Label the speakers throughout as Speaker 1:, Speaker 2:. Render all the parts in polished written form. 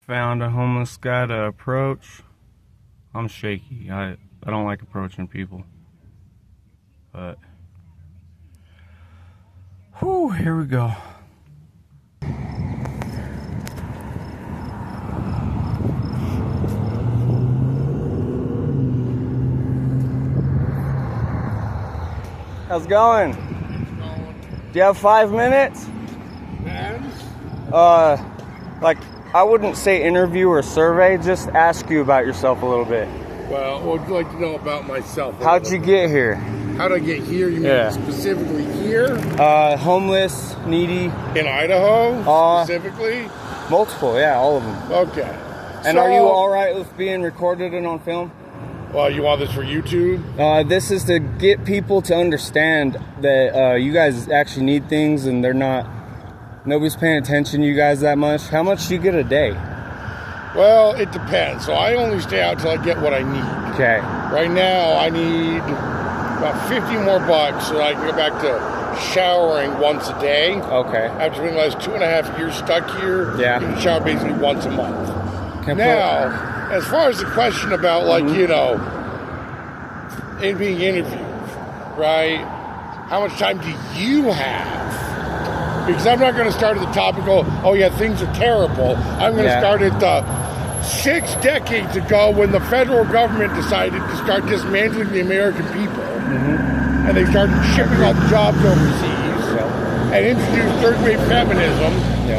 Speaker 1: Found a homeless guy to approach. I'm shaky. I don't like approaching people. But whew, here we go. How's it going? Do you have 5 minutes? Like, I wouldn't say interview or survey, just ask you about yourself a little bit.
Speaker 2: Well, what would you like to know about myself?
Speaker 1: How'd you get here?
Speaker 2: How did I get here? You mean specifically here?
Speaker 1: Homeless, needy.
Speaker 2: In Idaho, specifically?
Speaker 1: Multiple, yeah, all of them.
Speaker 2: Okay.
Speaker 1: And
Speaker 2: so,
Speaker 1: are you alright with being recorded and on film?
Speaker 2: Well, you want this for YouTube?
Speaker 1: This is to get people to understand that you guys actually need things and nobody's paying attention to you guys that much. How much do you get a day?
Speaker 2: Well, it depends. So I only stay out till I get what I need.
Speaker 1: Okay.
Speaker 2: Right now, I need about 50 more bucks so I can go back to showering once a day.
Speaker 1: Okay.
Speaker 2: After being the last 2.5 years stuck here, you can shower basically once a month. Now, as far as the question about, like, it being interviewed, right? How much time do you have? Because I'm not going to start at the top and go, oh yeah, things are terrible. I'm going to start at the 6 decades ago when the federal government decided to start dismantling the American people. And they started shipping all the jobs overseas and introduced third-wave feminism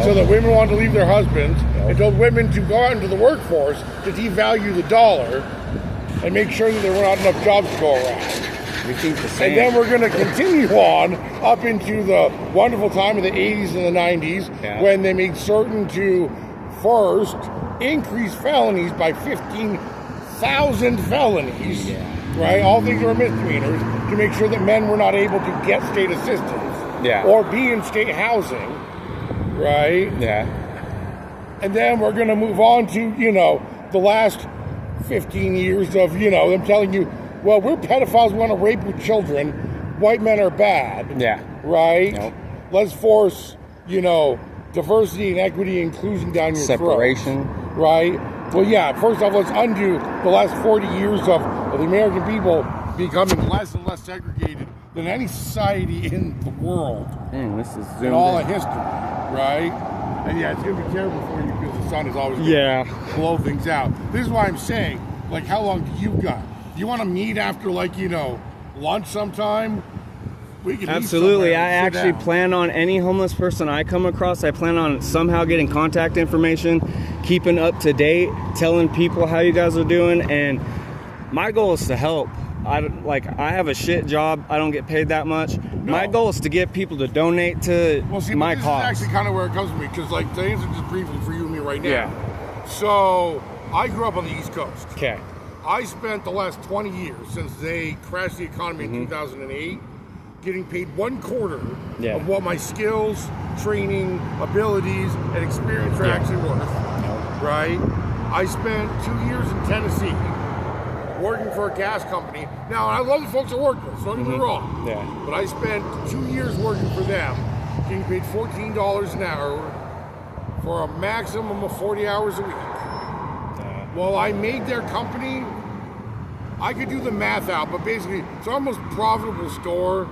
Speaker 2: so that women wanted to leave their husbands and told women to go out into the workforce to devalue the dollar and make sure that there were not enough jobs to go around.
Speaker 1: We think the same.
Speaker 2: And then we're going to continue on up into the wonderful time of the 80s and the 90s when they made certain to first increase felonies by 15,000 felonies, right? All things are misdemeanors to make sure that men were not able to get state assistance or be in state housing, right? And then we're going to move on to, the last 15 years of, them telling you, well, we're pedophiles, we want to rape your children. White men are bad. Right? Let's force, diversity and equity and inclusion down your
Speaker 1: separation.
Speaker 2: throat. Right? Well, first off, let's undo the last 40 years of the American people becoming less and less segregated than any society in the world.
Speaker 1: This is
Speaker 2: in all of history, right? And it's going to be terrible for you because the sun is always going to blow things out. This is why I'm saying, like, how long do you got? You want to meet after, like, lunch sometime? We can
Speaker 1: absolutely. I actually plan on any homeless person I come across, I plan on somehow getting contact information, keeping up to date, telling people how you guys are doing, and my goal is to help. I have a shit job. I don't get paid that much. My goal is to get people to donate to my cause.
Speaker 2: This is actually kind of where it comes to me, because, like, to answer just briefly for you and me right now. So I grew up on the East Coast.
Speaker 1: Okay.
Speaker 2: I spent the last 20 years since they crashed the economy in 2008 getting paid 1/4 of what my skills, training, abilities, and experience are actually worth. Right? I spent 2 years in Tennessee working for a gas company. Now, I love the folks I worked with, so don't get me wrong. But I spent 2 years working for them, getting paid $14 an hour for a maximum of 40 hours a week. Well, I made their company, I could do the math out, but basically, it's our most profitable store,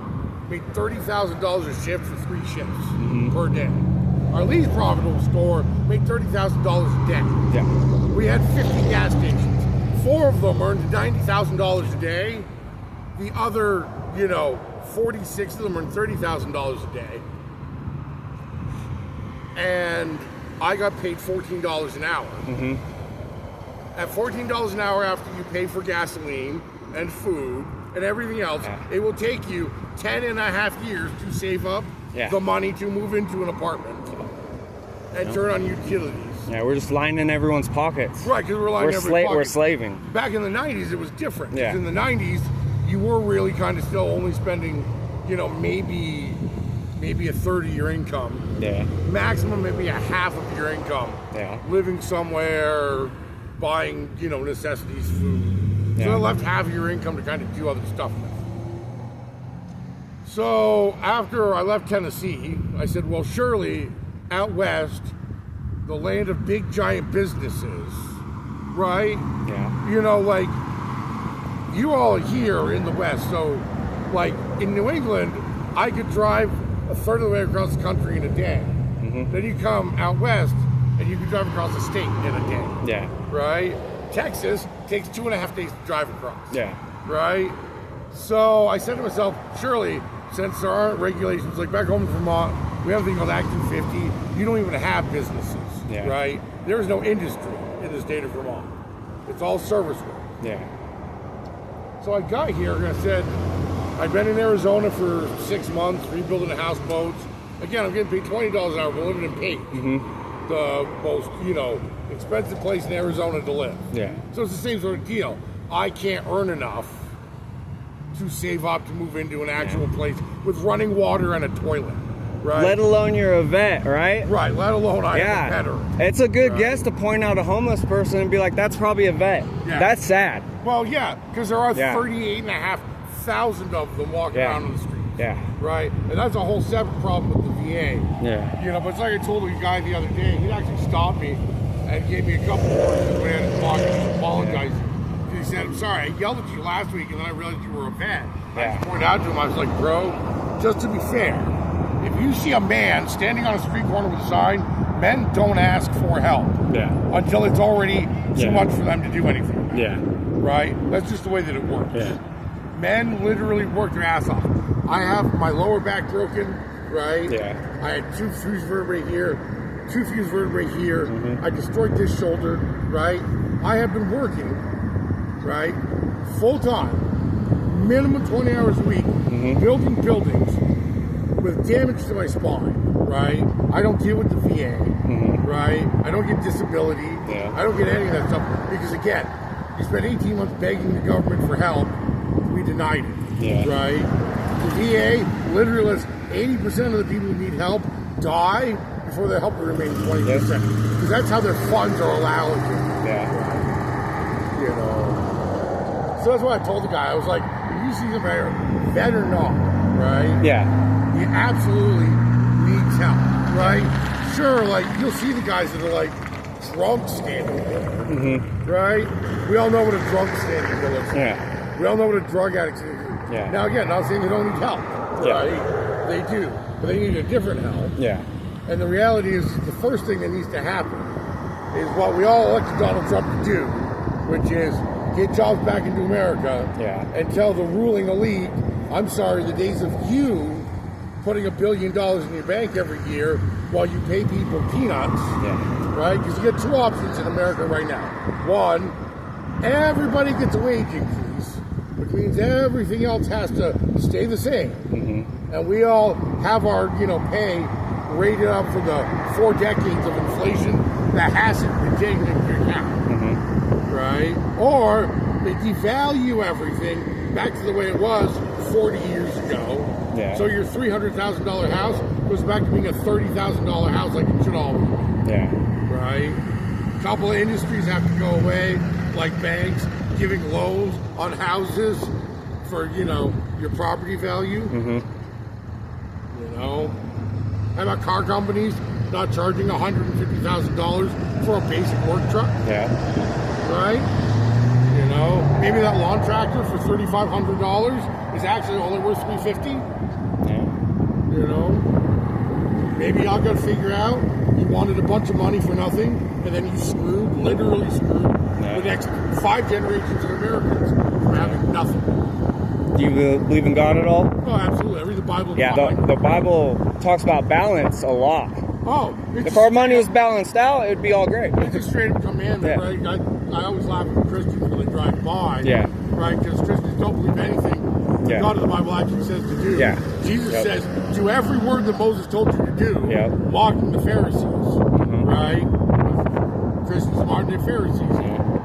Speaker 2: made $30,000 a shift for 3 shifts per day. Our least profitable store made $30,000 a day. We had 50 gas stations. 4 of them earned $90,000 a day. The other, 46 of them earned $30,000 a day. And I got paid $14 an hour. At $14 an hour after you pay for gasoline and food and everything else, it will take you 10.5 years to save up the money to move into an apartment and turn on utilities.
Speaker 1: We're just lining everyone's pockets.
Speaker 2: Right, because we're lining everyone's pockets.
Speaker 1: We're slaving.
Speaker 2: Back in the 90s, it was different. Because in the 90s, you were really kind of still only spending, maybe a third of your income. Maximum, maybe a half of your income. Living somewhere, buying, necessities, food. So it left half of your income to kind of do other stuff with. So after I left Tennessee, I said, well, surely out west, the land of big giant businesses, right?
Speaker 1: Yeah.
Speaker 2: You know, like, you all are here in the West, so, like, in New England, I could drive a third of the way across the country in a day.
Speaker 1: Mm-hmm.
Speaker 2: Then you come out West, and you can drive across the state in a day.
Speaker 1: Yeah.
Speaker 2: Right? Texas takes 2.5 days to drive across.
Speaker 1: Yeah.
Speaker 2: Right? So I said to myself, surely, since there aren't regulations, like back home in Vermont, we have a thing called Act 250. You don't even have businesses.
Speaker 1: Yeah.
Speaker 2: Right? There is no industry in the state of Vermont. It's all service work.
Speaker 1: Yeah.
Speaker 2: So I got here and I said, I've been in Arizona for 6 months, rebuilding the houseboats. Again, I'm getting paid $20 an hour, but living in Page.
Speaker 1: Mm-hmm.
Speaker 2: The most, expensive place in Arizona to live.
Speaker 1: Yeah.
Speaker 2: So it's the same sort of deal. I can't earn enough to save up to move into an actual place with running water and a toilet. Right?
Speaker 1: Let alone you're a vet, right?
Speaker 2: Right, let alone I am a veteran.
Speaker 1: It's a good guess to point out a homeless person and be like, that's probably a vet.
Speaker 2: Yeah.
Speaker 1: That's sad.
Speaker 2: Well, yeah, because there are 38,500 of them walking around on the streets.
Speaker 1: Yeah.
Speaker 2: Right? And that's a whole separate problem with the VA.
Speaker 1: Yeah.
Speaker 2: But it's like I told a guy the other day, he actually stopped me and gave me a couple words when I had to talk and apologize. He said, I'm sorry, I yelled at you last week and then I realized you were a vet. I just pointed out to him, I was like, bro, just to be fair, if you see a man standing on a street corner with a sign, men don't ask for help until it's already too much for them to do anything.
Speaker 1: Yeah.
Speaker 2: Right? That's just the way that it works.
Speaker 1: Yeah.
Speaker 2: Men literally work their ass off. I have my lower back broken, right?
Speaker 1: Yeah.
Speaker 2: I had 2 fused vertebrae here, 2 fused vertebrae here.
Speaker 1: Mm-hmm.
Speaker 2: I destroyed this shoulder, right? I have been working, right, full time, minimum 20 hours a week, building buildings with damage to my spine, right? I don't deal with the VA, right? I don't get disability.
Speaker 1: Yeah.
Speaker 2: I don't get any of that stuff because, again, you spent 18 months begging the government for help. We denied it, right? The VA literally lets 80% of the people who need help die before they help the remaining 20%. Because that's how their funds are allocated.
Speaker 1: Yeah.
Speaker 2: You know. So that's why I told the guy. I was like, if you see somebody, vet or not, right?
Speaker 1: Yeah.
Speaker 2: He absolutely needs help, right? Sure, like, you'll see the guys that are like drunk standing there, right? We all know what a drunk standing there looks like.
Speaker 1: Yeah.
Speaker 2: We all know what a drug addict is.
Speaker 1: Yeah.
Speaker 2: Now, again, not saying they don't need help, right? They do, but they need a different help.
Speaker 1: Yeah.
Speaker 2: And the reality is, the first thing that needs to happen is what we all elected Donald Trump to do, which is get jobs back into America and tell the ruling elite, I'm sorry, the days of you putting $1 billion in your bank every year while you pay people peanuts, right? Because you get 2 options in America right now. One, everybody gets a wage increase, which means everything else has to stay the same. And we all have our, pay rated up for the 4 decades of inflation that hasn't been taken into account, right? Or they devalue everything back to the way it was 40 years ago. So your $300,000 house goes back to being a $30,000 house like it should always be. Right? A couple of industries have to go away, like banks giving loans on houses for, your property value. How about car companies not charging $150,000 for a basic work truck? Right? Maybe that lawn tractor for $3,500 is actually only worth $350. Maybe y'all got to figure out you wanted a bunch of money for nothing, and then you literally screwed the next 5 generations of Americans from having nothing.
Speaker 1: Do you believe in God at all?
Speaker 2: Oh, absolutely. I read the Bible.
Speaker 1: The Bible talks about balance a lot.
Speaker 2: Oh,
Speaker 1: if our money was balanced out, it would be all great.
Speaker 2: It's a straight up commandment, right? I always laugh at Christians when they drive by, right? Because Christians don't believe anything the God of the Bible actually says to do. Jesus says, do every word that Moses told you to do, mocking the Pharisees, right? Christians are modern day Pharisees.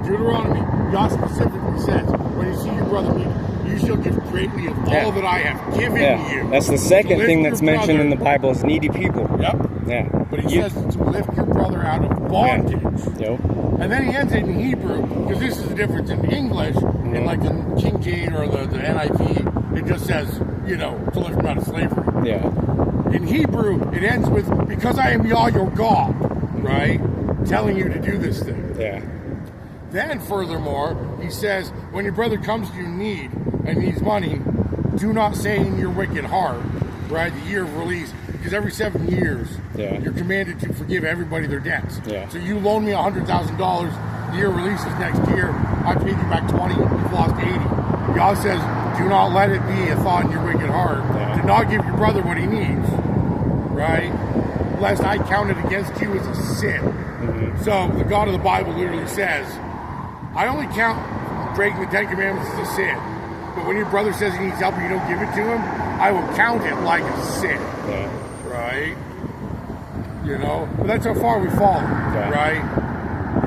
Speaker 2: Deuteronomy, God specifically says, when you see your brother needy, you shall give greatly of all that I have given you.
Speaker 1: That's the second thing that's mentioned in the Bible is needy people.
Speaker 2: But he says to lift your brother out of bondage. And then he ends it in Hebrew, because this is the difference in English, in like the King James or the NIV, it just says, to lift him out of slavery. In Hebrew, it ends with, because I am Yah, your God, right? telling you to do this thing.
Speaker 1: Yeah.
Speaker 2: Then, furthermore, he says, when your brother comes to you in need and needs money, do not say in your wicked heart, right, the year of release, because every 7 years, you're commanded to forgive everybody their debts.
Speaker 1: Yeah.
Speaker 2: So you loan me $100,000, the year of release is next year, I paid you back 20, you've lost 80. God says, do not let it be a thought in your wicked heart to not give your brother what he needs, right? Lest I count it against you as a sin. Mm-hmm. So the God of the Bible literally says, I only count breaking the 10 Commandments as a sin. But when your brother says he needs help and you don't give it to him, I will count it like a sin. Yeah. Right? You know? But that's how far we've fallen. Yeah. Right?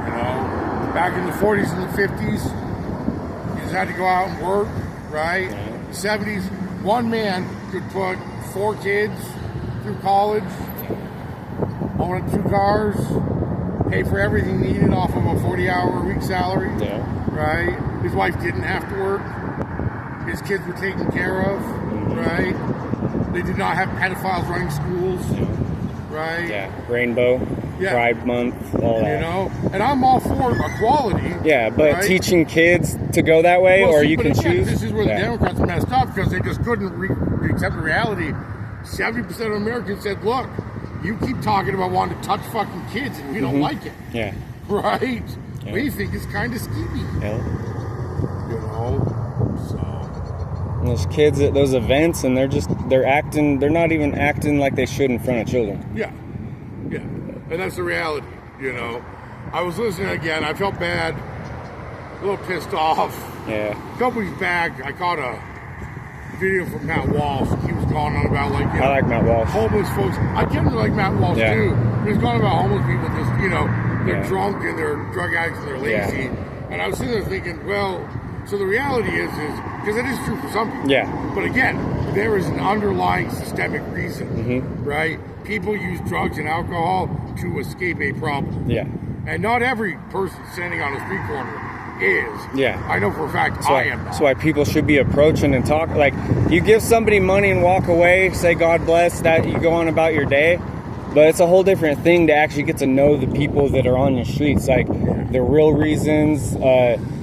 Speaker 2: You know? Back in the 40s and the 50s, you just had to go out and work. Right? Yeah. The 70s, one man could put 4 kids through college, own 2 cars, pay for everything needed off of a 40-hour-a-week salary. Yeah. Right? His wife didn't have to work. His kids were taken care of. Right? They did not have pedophiles running schools. Right? Yeah.
Speaker 1: Rainbow. Pride Month. All that.
Speaker 2: You know? And I'm all for equality.
Speaker 1: Yeah, but teaching kids to go that way, or you can choose.
Speaker 2: This is where the Democrats messed up, because they just couldn't accept the reality. 70% of Americans said, look, you keep talking about wanting to touch fucking kids and we don't like it. Yeah. Right? Yeah. We think it's kind of skeevy. Yeah. You know? So.
Speaker 1: And those kids at those events, and they're not even acting like they should in front of children.
Speaker 2: Yeah. Yeah. And that's the reality, you know? I was listening again. I felt bad. A little pissed off. Yeah. A couple weeks back, I caught a video from Matt Walsh. He was going on about, like, you know,
Speaker 1: I like Matt Walsh.
Speaker 2: Homeless folks. I generally like Matt Walsh too. He was going about homeless people just, you know, they're drunk and they're drug addicts and they're lazy. And I was sitting there thinking, well, so the reality is because it is true for some people. Yeah. But again, there is an underlying systemic reason, right? People use drugs and alcohol to escape a problem. Yeah. And not every person standing on a street corner is. Yeah. I know for a fact I am not.
Speaker 1: That's why people should be approaching and talk. Like, you give somebody money and walk away, say God bless, that you go on about your day. But it's a whole different thing to actually get to know the people that are on your streets, like the real reasons.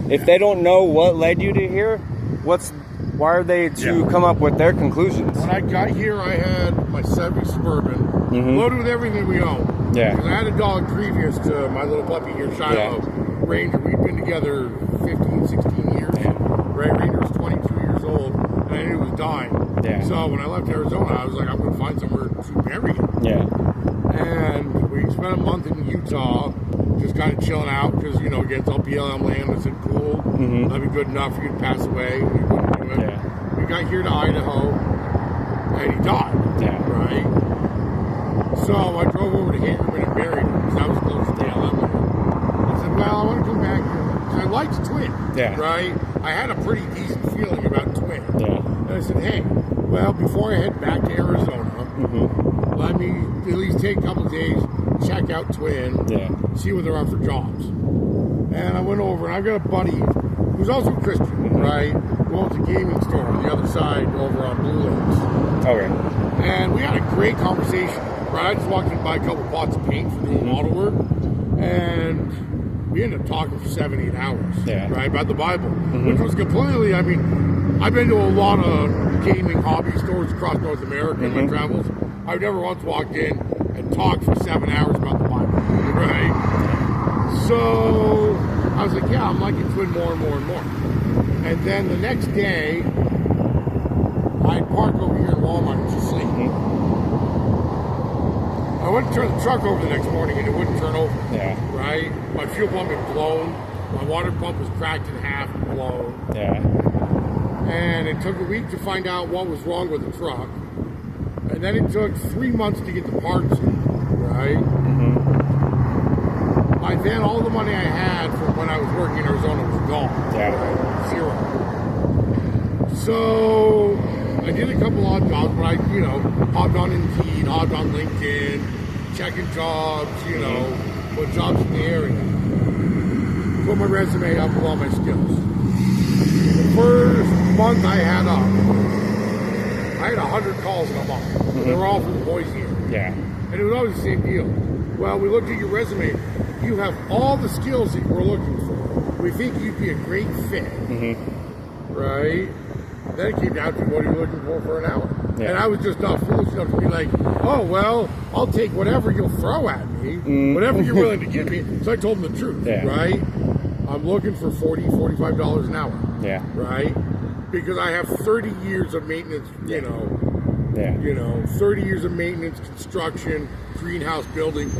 Speaker 1: If they don't know what led you to here, why are they to come up with their conclusions?
Speaker 2: When I got here, I had my 70 Suburban loaded with everything we own. Yeah. Because I had a dog previous to my little puppy here, Shilo. Ranger, we've been together 15, 16 years. Right? Ranger was 22 years old, and I knew he was dying. Yeah. So when I left Arizona, I was like, I'm going to find somewhere to bury him. Yeah. And we spent a month in Utah, just kind of chilling out, because, you know, again, it's all BLM land. I said, cool, that'd be good enough for you to pass away. We wouldn't do it. Yeah. We got here to Idaho, and he died. Yeah. Right? So I drove over to Hinkerman and buried him, because that was close to BLM land. I said, well, I want to come back here. Because I liked Twin, right? I had a pretty decent feeling about Twin. Yeah. And I said, hey, well, before I head back to Arizona, let me at least take a couple of days, check out Twin, see what there are for jobs. And I went over, and I've got a buddy who's also a Christian, right? Who owns a gaming store on the other side over on Blue Lakes. Okay. And we had a great conversation, right? I just walked in to buy a couple pots of paint for doing model work, and we ended up talking for 7-8 hours, right, about the Bible, which was completely, I mean, I've been to a lot of gaming hobby stores across North America in my travels. I've never once walked in and talked for 7 hours about the Bible, right? So I was like, yeah, I'm liking Twin more and more and more. And then the next day, I parked over here in Walmart to sleep. I went to turn the truck over the next morning and it wouldn't turn over. Yeah. Right? My fuel pump had blown. My water pump was cracked in half and blown. Yeah. And it took a week to find out what was wrong with the truck. And then it took 3 months to get the parts in, right? By then, all the money I had from when I was working in Arizona was gone. Yeah. Right? Zero. So I did a couple odd jobs, but I, you know, hopped on Indeed, hopped on LinkedIn, checking jobs, you know, put jobs in the area. Put my resume up with all my skills. The first month I had 100 calls in a month. They were all from the Boise area. Yeah. And it was always the same deal. well, we looked at your resume. You have all the skills that we're looking for. We think you'd be a great fit. Right? Then it came down to what are you looking for an hour? Yeah. And I was just not foolish enough to be like, oh, well, I'll take whatever you'll throw at me, whatever you're willing to give me. So I told him the truth, right? I'm looking for $40, $45 an hour. Yeah. Right? Because I have 30 years of maintenance, you know, 30 years of maintenance, construction, greenhouse building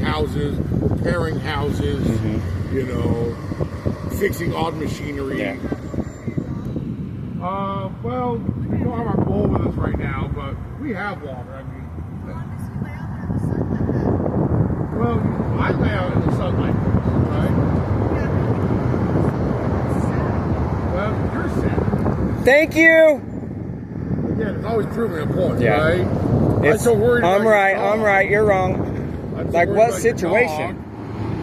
Speaker 2: houses, repairing houses, you know, fixing odd machinery. Yeah. Well, we don't have our bowl with us right now, but we have water. I mean, well, I lay out in the sun like this, right? Well, you're sick.
Speaker 1: Thank you.
Speaker 2: Again, it's always proving a point, right? I'm so worried.
Speaker 1: I'm right. You're wrong. Like what situation?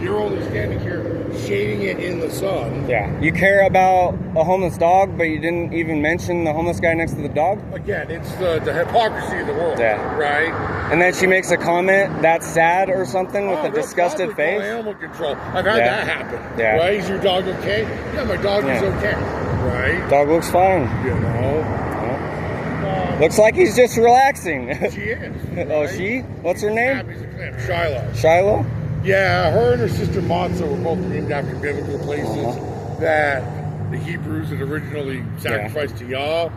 Speaker 2: You're only standing here shading it in the sun.
Speaker 1: Yeah. You care about a homeless dog, but you didn't even mention the homeless guy next to the dog?
Speaker 2: Again, it's the hypocrisy of the world. Yeah. Right?
Speaker 1: And then she makes a comment, that's sad or something, with a disgusted face?
Speaker 2: Animal control. I've had that happen. Yeah. Right? Is your dog okay? Yeah, my dog is okay. Right?
Speaker 1: Dog looks fine.
Speaker 2: You know?
Speaker 1: Looks like he's just relaxing.
Speaker 2: She is. Right?
Speaker 1: Oh, she? What's her name?
Speaker 2: Shilo.
Speaker 1: Shilo?
Speaker 2: Yeah, her and her sister Matzah were both named after biblical places that the Hebrews had originally sacrificed to Yah.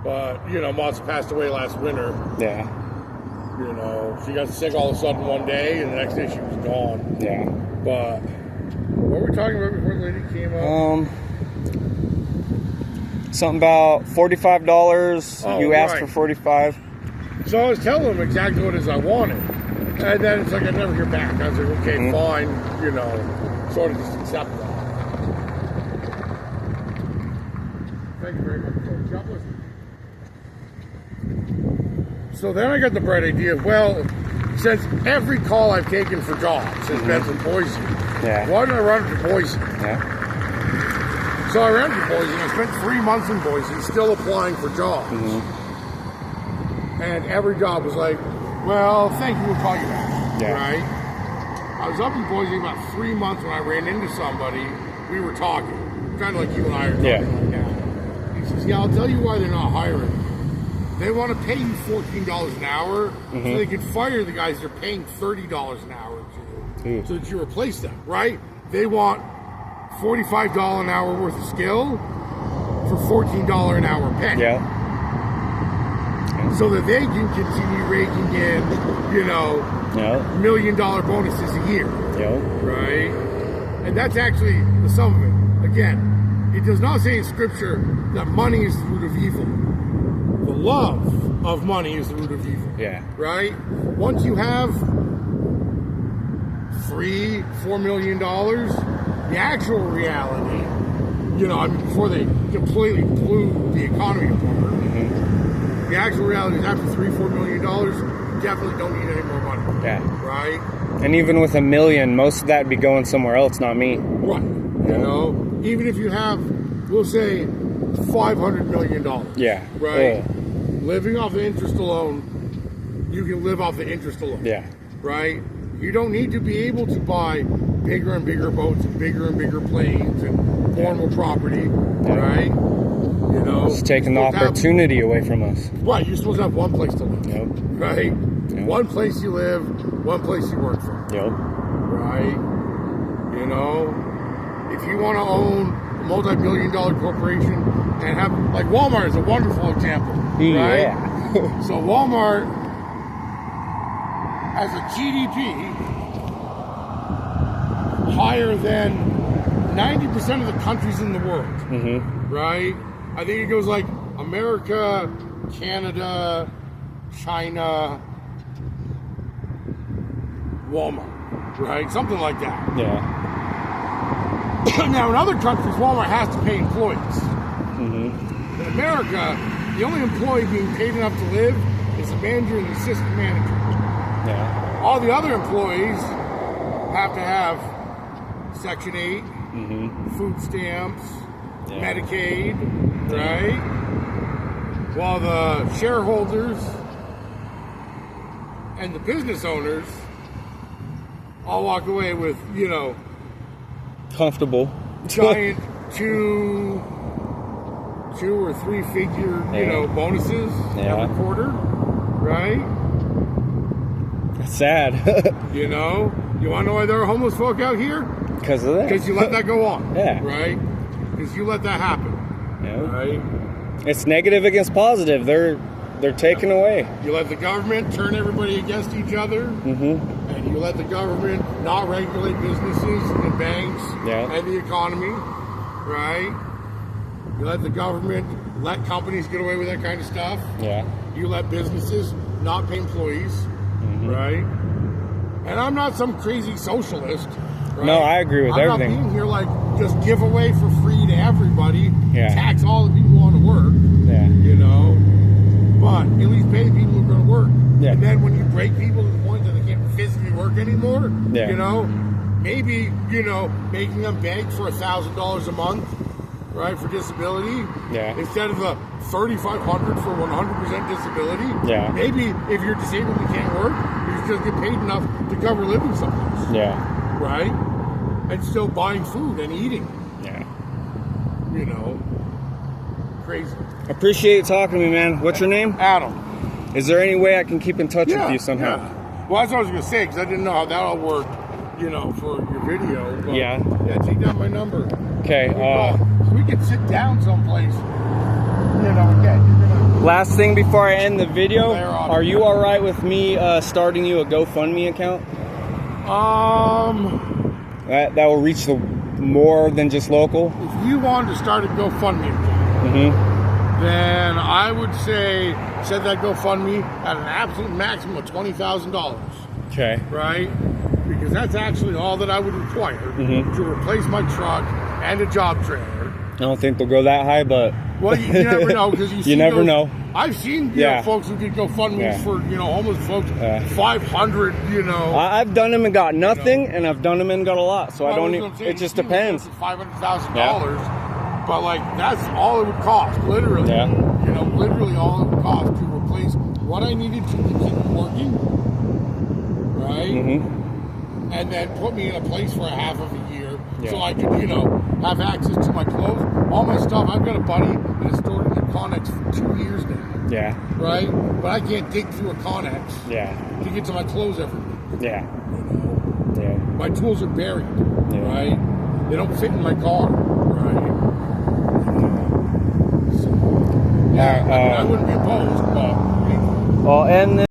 Speaker 2: But, you know, Matzah passed away last winter. Yeah. You know, she got sick all of a sudden one day, and the next day she was gone. Yeah. But, what were we talking about before the lady came up?
Speaker 1: Something about $45.
Speaker 2: Oh,
Speaker 1: you asked for $45.
Speaker 2: So I was telling them exactly what it is I wanted. And then it's like I never hear back. I was like, okay, fine, you know, sort of just accept that. Thank you very much, folks. God bless you. So then I got the bright idea, well, since every call I've taken for jobs has been from Boise, why don't I run to Boise? So I ran to Boise, and I spent 3 months in Boise still applying for jobs. And every job was like, well, thank you, we'll call you back, right? I was up in Boise about 3 months when I ran into somebody. We were talking, kind of like you and I are talking right now. He says, yeah, I'll tell you why they're not hiring. They want to pay you $14 an hour so they can fire the guys they're paying $30 an hour to, so that you replace them, right? They want $45 an hour worth of skill for $14 an hour pay. Yeah. So that they can continue raking in, you know, $1 million bonuses a year. Right? And that's actually the sum of it. Again, it does not say in Scripture that money is the root of evil. The love of money is the root of evil. Yeah. Right? Once you have $4 million, the actual reality, you know, I mean, before they completely blew the economy apart, the actual reality is after $3-4 million, you definitely don't need any more money. Yeah. Right?
Speaker 1: And even with $1 million, most of that would be going somewhere else, not me.
Speaker 2: Right. You know, even if you have, we'll say, $500 million. Yeah. Right? Living off the interest alone, you can live off the interest alone. Yeah. Right? You don't need to be able to buy bigger and bigger boats and bigger planes and more and more property. Right? You know,
Speaker 1: it's taking the opportunity away from us.
Speaker 2: Right, you're supposed to have one place to live. Right? One place you live, one place you work from. Right? You know, if you want to own a multi-billion-dollar corporation and have, like Walmart is a wonderful example. Right? So Walmart has a GDP higher than 90% of the countries in the world. Right? I think it goes like America, Canada, China, Walmart, right? Something like that. Yeah. Now, in other countries, Walmart has to pay employees. In America, the only employee being paid enough to live is the manager and the assistant manager. Yeah. All the other employees have to have Section 8, food stamps, Medicaid, right? While the shareholders and the business owners I'll walk away with, you know,
Speaker 1: comfortable
Speaker 2: giant two or three figure, you know, bonuses every quarter, right?
Speaker 1: It's sad.
Speaker 2: You know, you want to know why there are homeless folk out here?
Speaker 1: Because of that.
Speaker 2: Because you let that go on.
Speaker 1: Yeah.
Speaker 2: Right? Because you let that happen.
Speaker 1: Yeah.
Speaker 2: Right?
Speaker 1: It's negative against positive. They're taken away.
Speaker 2: You let the government turn everybody against each other, and you let the government not regulate businesses and banks and the economy, right? You let the government let companies get away with that kind of stuff.
Speaker 1: Yeah.
Speaker 2: You let businesses not pay employees, right? And I'm not some crazy socialist. Right?
Speaker 1: No, I agree with everything.
Speaker 2: I'm not being here like just give away for free to everybody,
Speaker 1: Yeah.
Speaker 2: tax all the people who want to work,
Speaker 1: Yeah.
Speaker 2: you know, but at least pay the people who are going to work.
Speaker 1: Yeah.
Speaker 2: And then when you break people to the point that they can't physically work anymore,
Speaker 1: Yeah.
Speaker 2: you know, maybe, you know, making them beg for $1,000 a month, right, for disability, instead of the $3,500 for 100% disability.
Speaker 1: Yeah.
Speaker 2: Maybe if you're disabled and can't work, you just get paid enough to cover living someplace.
Speaker 1: Yeah.
Speaker 2: Right? And still buying food and eating.
Speaker 1: Yeah.
Speaker 2: You know, crazy.
Speaker 1: Appreciate you talking to me, man. What's your name?
Speaker 2: Adam.
Speaker 1: Is there any way I can keep in touch with you somehow?
Speaker 2: Yeah. Well, that's what I was going to say, because I didn't know how that all worked, you know, for your video. But
Speaker 1: Yeah,
Speaker 2: take down my number.
Speaker 1: Okay.
Speaker 2: We can sit down someplace. You know, again, you're going to...
Speaker 1: Last thing before I end the video, are you all right with me starting you a GoFundMe account? That will reach the more than just local.
Speaker 2: If you wanted to start a GoFundMe account, then I would say set that GoFundMe at an absolute maximum of $20,000.
Speaker 1: Okay.
Speaker 2: Right? Because that's actually all that I would require to replace my truck and a job trailer.
Speaker 1: I don't think they'll go that high, but
Speaker 2: well, you never know, because you
Speaker 1: never know.
Speaker 2: I've seen you know, folks who did GoFundMes for, you know, homeless folks, 500, you know.
Speaker 1: I've done them and got nothing, and I've done them and got a lot. So I don't. It just depends.
Speaker 2: $500,000, but like that's all it would cost, literally.
Speaker 1: Yeah.
Speaker 2: You know, literally all it would cost to replace what I needed to continue working, right? And then put me in a place for a half of a year, so I could, you know, have access to my clothes, all my stuff. I've got a buddy that has stored in the Connex for 2 years now.
Speaker 1: Yeah.
Speaker 2: Right? But I can't dig through a Connex to get to my clothes every week.
Speaker 1: Yeah.
Speaker 2: You know?
Speaker 1: Yeah.
Speaker 2: My tools are buried. Right? They don't fit in my car. Right? So, I wouldn't be opposed, but...
Speaker 1: Well, and